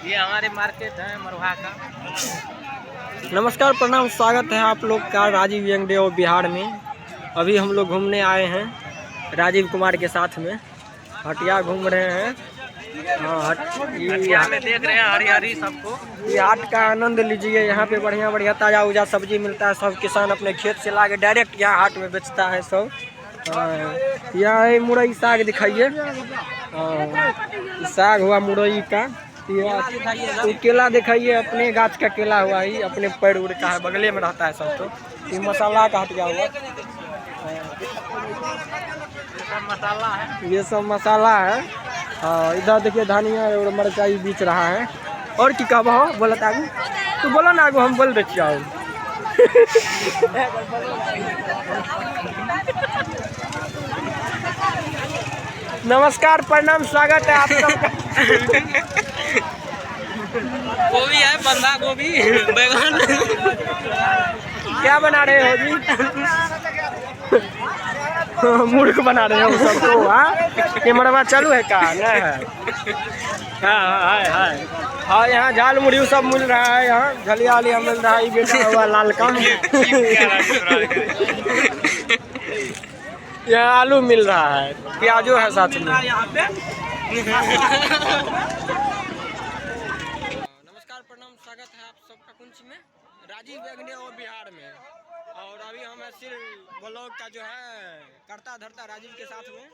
ये हमारे मार्केट है मरवा का। नमस्कार, प्रणाम, स्वागत है आप लोग का राजीव यंग डे और बिहार में। अभी हम लोग घूमने आए हैं राजीव कुमार के साथ में। हटिया घूम रहे हैं। हटिया में देख रहे हैं हरियाली सबको। ये हाट का आनंद लीजिए। यहाँ पे बढ़िया बढ़िया ताज़ा उजा सब्जी मिलता है। सब किसान अपने खेत से ला के डायरेक्ट यहाँ हाट में बेचता है सब। यहाँ मुरई साग दिखाइए। साग हुआ मुरई का। तो केला दिखाइए, अपने गाछ का केला हुआ ही, अपने पेड़ उड़ का है, बगले में रहता है सब। तो ये मसाला का हटिया हुआ। मसाला है, ये सब मसाला है। हाँ, इधर देखिए धनिया और मिर्चाई बीच रहा है। और की कहा हो बोला आगू, तो बोलो ना आगू, हम बोल देते आओ। नमस्कार, प्रणाम, स्वागत है आप सबका। गोभी है, बंधा गोभी, बैगन। क्या बना रहे हो जी? मूर्ख बना रहे हो सबको। हाँ, ये मरवा चालू है का? नहीं है। हाँ, यहाँ झाल मुड़ी सब मिल रहा है। यहाँ झलिया वालिया मिल रहा है। बेटा हुआ लाल का। यहाँ आलू मिल रहा है, प्याजो है साथ में। नमस्कार, प्रणाम, स्वागत है आप सबका कुंच में राजीव यंग डे और बिहार में। और अभी हम सिर्फ ब्लॉग का जो है करता धरता राजीव के साथ में।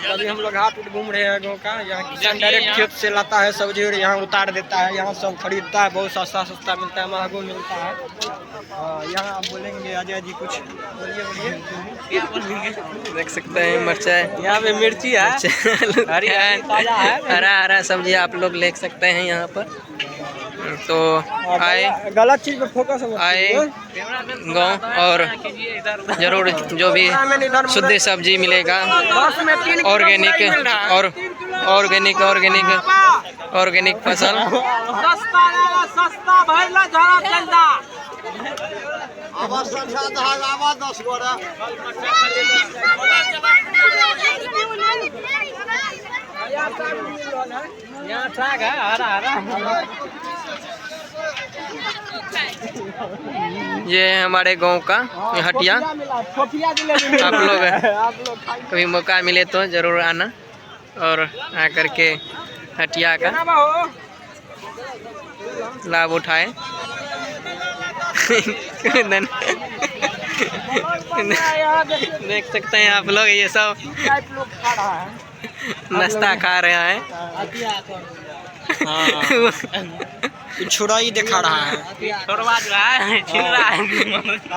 अभी हम लोग हाट घूम रहे हैं गाँव का। यहाँ किसान डायरेक्ट खेत से लाता है सब्जी और यहाँ उतार देता है। यहाँ सब खरीदता है, बहुत सस्ता मिलता है, महंगो मिलता है। यहाँ आप बोलेंगे अजय जी कुछ बोलिए। देख सकते हैं मिर्चाई, यहाँ पे मिर्ची है, हरा सब्जी आप लोग ले सकते हैं यहाँ पर। तो आए, गलत चीज पे फोकस आए गाँव और जरूर जो भी शुद्ध सब्जी मिलेगा, ऑर्गेनिक फसल। ये हमारे गांव का हटिया। आप लोग कभी मौका मिले तो जरूर आना और आकर के हटिया का लाभ उठाए। देख सकते हैं आप लोग, ये सब नाश्ता खा रहे हैं। छुड़ाई दिखा रहा है, छोड़वा जो है छीन रहा है।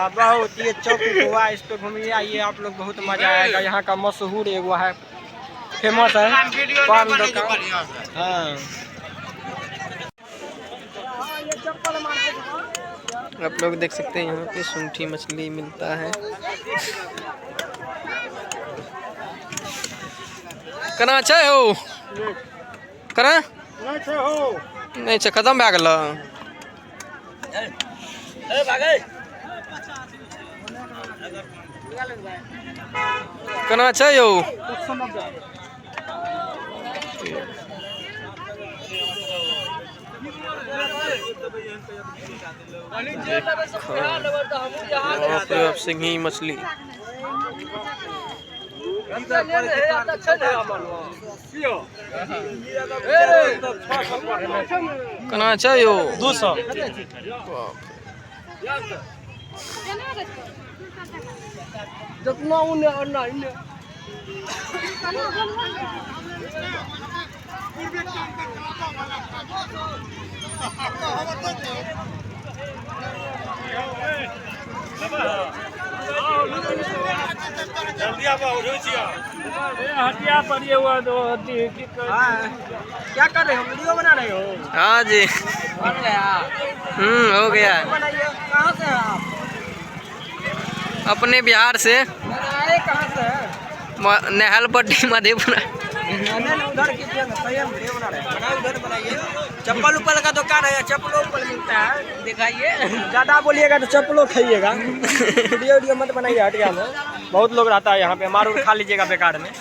बहुत ये चौक हुआ, इस पे घूमिए आइए आप लोग, बहुत मजा आएगा। यहाँ का मशहूर एगो है, फेमस है पान दुकान। हाँ, आप लोग देख सकते हैं यहाँ पे सूंठी मछली मिलता है। कना छै हो कना नहीं छै, खत्म भए गेल। कना छै यौ? सिंघी मछली कना छै यौ? 200। हटिया पर ये हुआ तो क्या कर रहे हो? वीडियो बना रहे हो? हाँ जी, बन गया। हो गया। कहाँ से हैं आप? अपने बिहार से। कहाँ से है? नेहलपट्टी मधेपुरा। उधर उधर बनाइए। चप्पल उप्पल का दुकान है, चप्पलों उप्पल मिलता है, दिखाइए। ज़्यादा बोलिएगा तो चप्पलों खाइएगा। वीडियो मत बनाइए हटिया में, बहुत लोग रहता है यहाँ पे, मार उड़ खा लीजिएगा बेकार में।